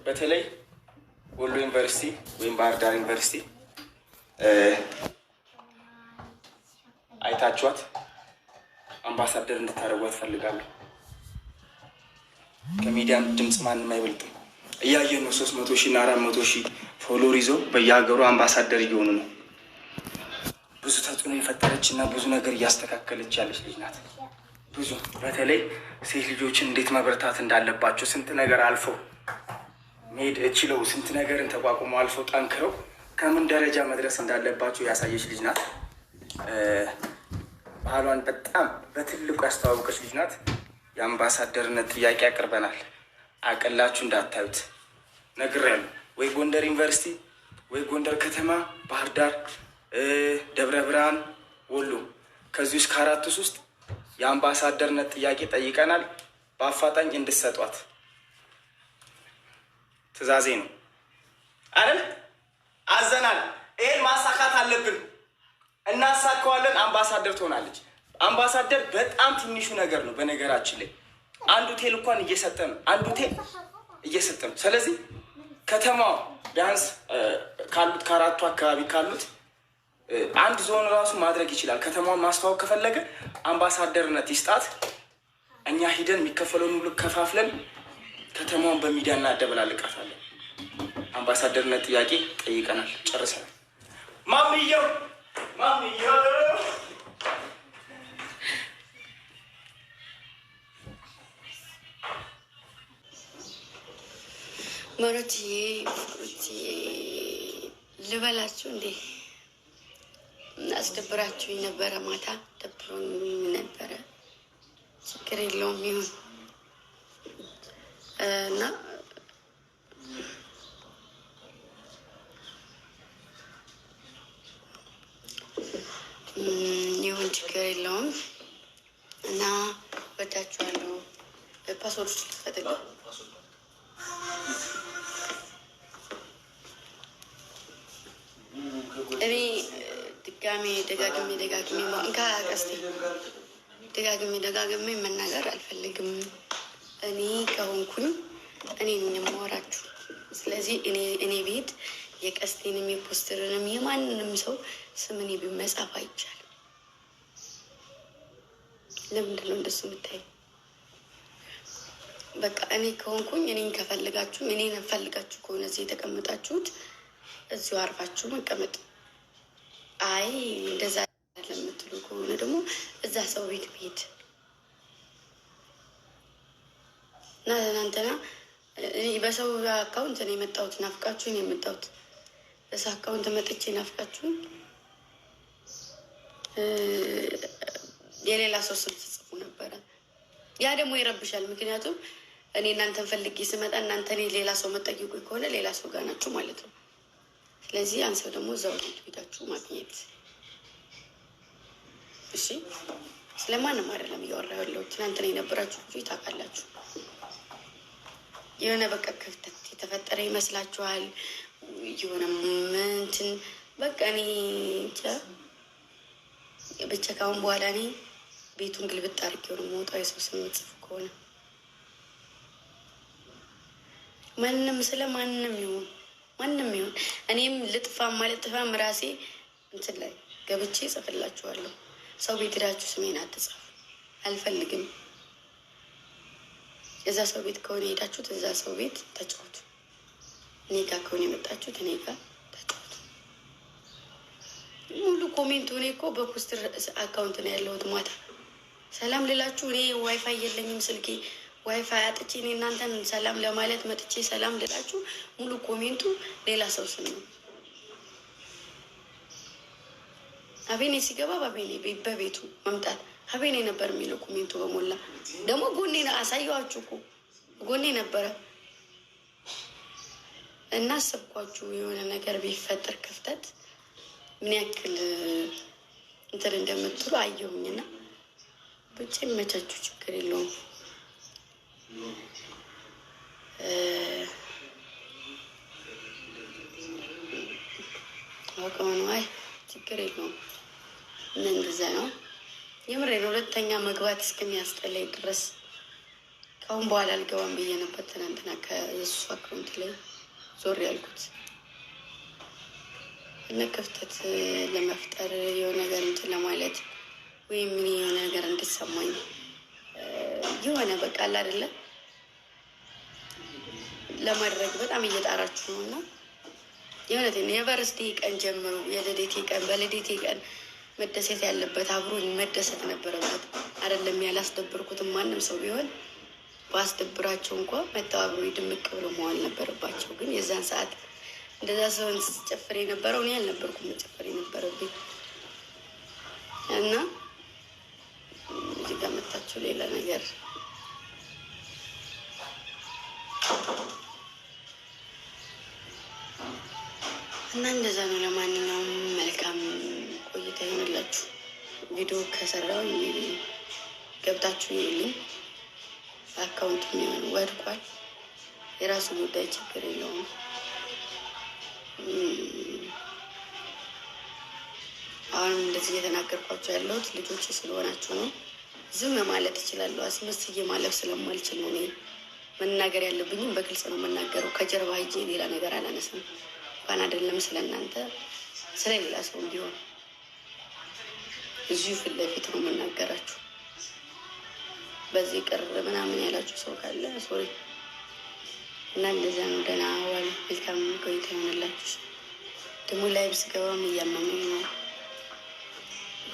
በተለይ ወሎ ዩኒቨርሲቲ ወይም ባህር ዳር ዩኒቨርሲቲ አይታችኋት አምባሳደር እንድታደርጓት ፈልጋለሁ። ከሚዲያም ድምፅ ማንም አይበልጥም። እያየን ነው። 300,000 እና 400,000 ፎሎወር ይዘው በየሀገሩ አምባሳደር እየሆኑ ነው። ብዙ ተጽዕኖ የፈጠረች እና ብዙ ነገር እያስተካከለች ያለች ልጅ ናት። ብዙ በተለይ ሴት ልጆችን እንዴት መበርታት እንዳለባቸው ስንት ነገር አልፈው መሄድ ችለው ስንት ነገርን ተቋቁመው አልፈው ጠንክረው ከምን ደረጃ መድረስ እንዳለባቸው ያሳየች ልጅ ናት። ባህሏን በጣም በትልቁ ያስተዋወቀች ልጅ ናት። የአምባሳደርነት ጥያቄ አቅርበናል። አቅላችሁ እንዳታዩት ነግሬያለሁ። ወይ ጎንደር ዩኒቨርሲቲ ወይ ጎንደር ከተማ፣ ባህር ዳር፣ ደብረ ብርሃን፣ ወሎ ከዚህ ውስጥ ከአራቱ ውስጥ የአምባሳደርነት ጥያቄ ጠይቀናል። በአፋጣኝ እንድሰጧት ትዕዛዜ ነው አይደል? አዘናል። ይሄን ማሳካት አለብን። እናሳካዋለን። አምባሳደር ትሆናለች። አምባሳደር በጣም ትንሹ ነገር ነው። በነገራችን ላይ አንዱ ሆቴል እንኳን እየሰጠ ነው። አንዱ ሆቴል እየሰጠ ነው። ስለዚህ ከተማው ቢያንስ ካሉት ከአራቱ አካባቢ ካሉት አንድ ዞን ራሱ ማድረግ ይችላል። ከተማውን ማስተዋወቅ ከፈለገ አምባሳደርነት ይስጣት። እኛ ሂደን የሚከፈለውን ሁሉ ከፋፍለን ከተማውን በሚዲያ እናደበላልቃታለን። አምባሳደርነት ጥያቄ ጠይቀናል፣ ጨርሰናል። ማምየው መሮትዬ ልበላችሁ እንዴ? አስደብራችሁ የነበረ ማታ ደብሮኝ ነበረ። ችግር የለውም ይሁን እና ይሁን ችግር የለውም እና ወዳችኋለሁ። ፓስወርድ ልትፈጥግ እኔ ደጋግሜ እንካ ቀስቴ ደጋግሜ መናገር አልፈልግም። እኔ ከሆንኩኝ እኔ ነኝ የማወራችሁ። ስለዚህ እኔ ቤት የቀስቴንም የፖስተርንም የማንንም ሰው ስም እኔ መጻፍ አይቻልም። ለምንድን ነው እንደሱ የምታይ? በቃ እኔ ከሆንኩኝ እኔን ከፈልጋችሁ እኔን ፈልጋችሁ ከሆነ እዚህ የተቀመጣችሁት እዚሁ አርፋችሁ መቀመጥ። አይ እንደዛ ለምትሉ ከሆነ ደግሞ እዛ ሰው ቤት ብሄድ እና እናንተና በሰው አካውንት ነው የመጣሁት። ናፍቃችሁ ነው የመጣሁት። በሰው አካውንት መጥቼ ናፍቃችሁ የሌላ ሰው ስም ትጽፉ ነበረ። ያ ደግሞ ይረብሻል። ምክንያቱም እኔ እናንተን ፈልጌ ስመጣ እናንተ እኔ ሌላ ሰው መጠየቁ ከሆነ ሌላ ሰው ጋር ናችሁ ማለት ነው። ስለዚህ ያን ሰው ደግሞ እዛው ሄዳችሁ ማግኘት። እሺ፣ ስለማንም አይደለም እያወራሁ ያለሁት። ትናንትና የነበራችሁ ልጆች ታውቃላችሁ። የሆነ በቃ ክፍተት የተፈጠረ ይመስላችኋል። የሆነ ምንትን በቃ እኔ ብቻ ካሁን በኋላ እኔ ቤቱን ግልብጥ አድርጌ የሆነ መውጣው የሰው ስም ጽፉ ከሆነ ማንም ይሁን እኔም ልጥፋም አልጥፋም ራሴ እንትን ላይ ገብቼ ጽፍላችኋለሁ። ሰው ቤት ሄዳችሁ ስሜን አትጻፉ፣ አልፈልግም። እዛ ሰው ቤት ከሆነ ሄዳችሁት እዛ ሰው ቤት ተጫወቱ። እኔ ጋር ከሆነ የመጣችሁት እኔ ጋር ተጫወቱ። ሙሉ ኮሜንቱ እኔ እኮ በፖስተር አካውንት ነው ያለሁት። ማታ ሰላም ልላችሁ እኔ ዋይፋይ የለኝም ስልኬ ዋይፋይ አጥቼ እኔ እናንተን ሰላም ለማለት መጥቼ ሰላም ልላችሁ ሙሉ ኮሜንቱ ሌላ ሰው ስም ነው። አቤኔ ሲገባ በቤቱ መምጣት አቤኔ ነበር የሚለው ኮሜንቱ በሞላ። ደግሞ ጎኔ አሳየኋችሁ እኮ ጎኔ ነበረ እና አሰብኳችሁ የሆነ ነገር ቢፈጠር ክፍተት ምን ያክል እንትን እንደምትሉ አየሁኝና ብቻ ይመቻችሁ፣ ችግር የለውም። አይ ችግር የለውም። ምን እንደዛ ነው የምሬ ነው። ሁለተኛ መግባት እስከሚያስጠላኝ ድረስ ከአሁን በኋላ አልገባም ብዬ ነበር ትናንትና ከየሱ አካውንት ላይ ዞር ያልኩት እና ክፍተት ለመፍጠር የሆነ ነገር እንትን ለማለት ወይም ምን የሆነ ነገር እንድሰማኝ የሆነ በቃ አለ አይደለ ለማድረግ በጣም እየጣራችሁ ነው። እና የእውነቴን የበርስዴ ቀን ጀምሮ የልደቴ ቀን በልደቴ ቀን መደሰት ያለበት አብሮኝ መደሰት ነበረበት። አይደለም ያላስደብርኩትም ማንም ሰው ቢሆን ባስደብራቸው እንኳ መተው አብሮ ድምቅ ብሎ መዋል ነበረባቸው። ግን የዛን ሰዓት እንደዛ ሰውን ስጨፍር የነበረው እኔ አልነበርኩም መጨፈር የነበረብኝ እና እዚህ ጋር መታችሁ ሌላ ነገር እና እንደዛ ነው። ለማንኛውም መልካም ቆይታ ይሆንላችሁ። ቪዲዮ ከሰራው ገብታችሁ ይልኝ አካውንቱ የሚሆን ወድቋል። የራሱ ጉዳይ ችግር የለውም። አሁንም እንደዚህ እየተናገርኳቸው ያለሁት ልጆች ስለሆናችሁ ነው። ዝም ማለት እችላለሁ። አስመስዬ ማለፍ ስለማልችል ነው። እኔ መናገር ያለብኝም በግልጽ ነው የምናገረው። ከጀርባ ሂጄ ሌላ ነገር አላነሳም። እንኳን አይደለም ስለ እናንተ ስለ ሌላ ሰው እንዲሆን እዚሁ ፊት ለፊት ነው የምናገራችሁ። በዚህ ቅር ምናምን ያላችሁ ሰው ካለ ሶሪ እና እንደዚያ ነው። ደህና ዋሉ። መልካም ቆይታ ይሆንላችሁ። ደግሞ ላይቭ ስገባም እያመመኝ ነው።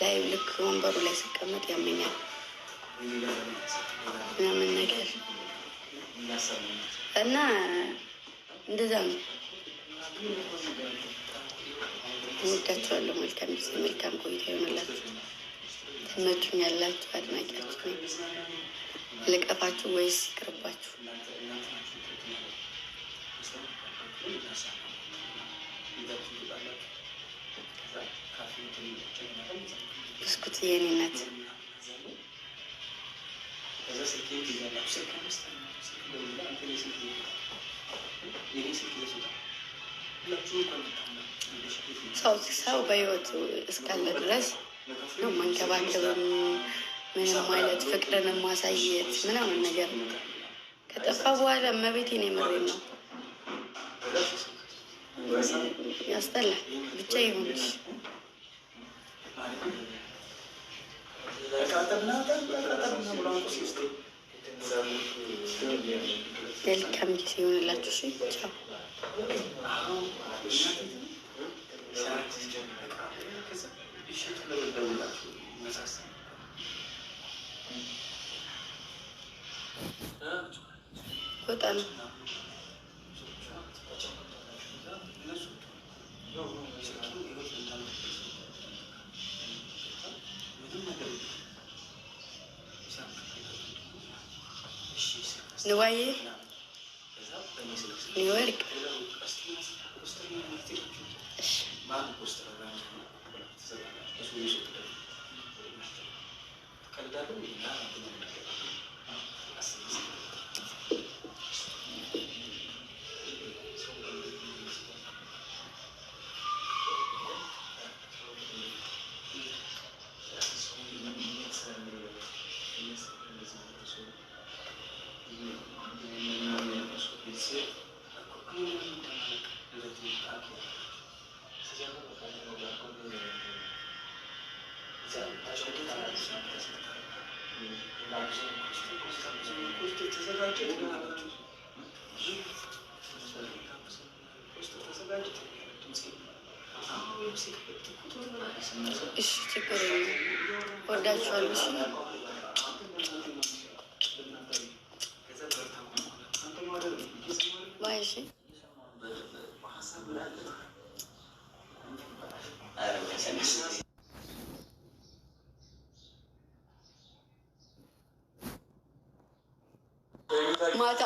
ላይቭ ልክ ወንበሩ ላይ ስቀመጥ ያመኛል ምናምን ነገር እና እንደዛ ነው። እንወዳችኋለሁ። መልካም ጊዜ፣ መልካም ቆይታ ይሆንላችሁ። ትመቹኛላችሁ፣ አድናቂያችሁ ነኝ። ልቀፋችሁ ወይስ ይቅርባችሁ? ብስኩት የኔ ናት። ሰው በህይወቱ እስካለ ድረስ ነው መንከባከብም ምንም ማለት ፍቅርን ማሳየት ምናምን ነገር ከጠፋ በኋላ እመቤቴን የምሬን ነው ያስጠላል። ብቻ ይሁንሽ። መልካም ጊዜ ይሆንላችሁ። እሺ ቻው። ወጣ ነው ንዋዬ ኒውዮርክ እሺ ችግር የለም። ወዳችኋለሁ። እሺ ባይ። እሺ ማታ